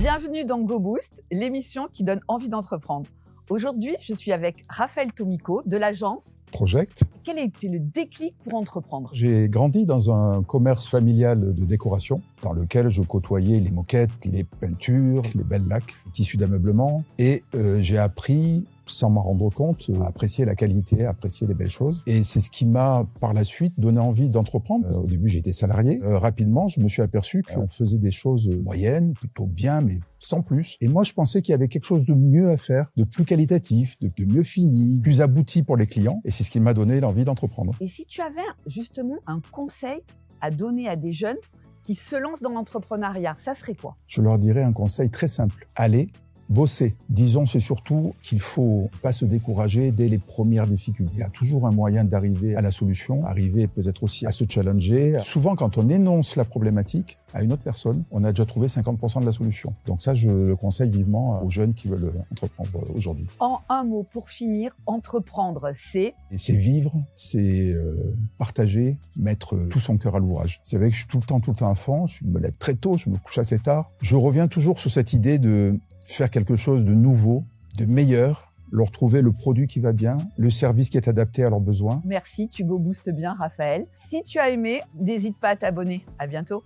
Bienvenue dans Go Boost, l'émission qui donne envie d'entreprendre. Aujourd'hui, je suis avec Raphaël Tomico de l'agence Project. Quel a été le déclic pour entreprendre? J'ai grandi dans un commerce familial de décoration dans lequel je côtoyais les moquettes, les peintures, les belles laques, les tissus d'ameublement et j'ai appris sans m'en rendre compte, à apprécier la qualité, à apprécier les belles choses. Et c'est ce qui m'a, par la suite, donné envie d'entreprendre. Au début, j'étais salarié. Rapidement, je me suis aperçu qu'on faisait des choses moyennes, plutôt bien, mais sans plus. Et moi, je pensais qu'il y avait quelque chose de mieux à faire, de plus qualitatif, de mieux fini, plus abouti pour les clients. Et c'est ce qui m'a donné l'envie d'entreprendre. Et si tu avais justement un conseil à donner à des jeunes qui se lancent dans l'entrepreneuriat, ça serait quoi? Je leur dirais un conseil très simple. Allez, bosser. Disons, c'est surtout qu'il faut pas se décourager dès les premières difficultés. Il y a toujours un moyen d'arriver à la solution, arriver peut-être aussi à se challenger. Souvent, quand on énonce la problématique à une autre personne, on a déjà trouvé 50% de la solution. Donc ça, je le conseille vivement aux jeunes qui veulent entreprendre aujourd'hui. En un mot, pour finir, entreprendre, c'est... Et c'est vivre, c'est partager, mettre tout son cœur à l'ouvrage. C'est vrai que je suis tout le temps enfant, je me lève très tôt, je me couche assez tard. Je reviens toujours sur cette idée de faire quelque chose de nouveau, de meilleur, leur trouver le produit qui va bien, le service qui est adapté à leurs besoins. Merci, tu Go Boost bien, Raphaël. Si tu as aimé, n'hésite pas à t'abonner. À bientôt.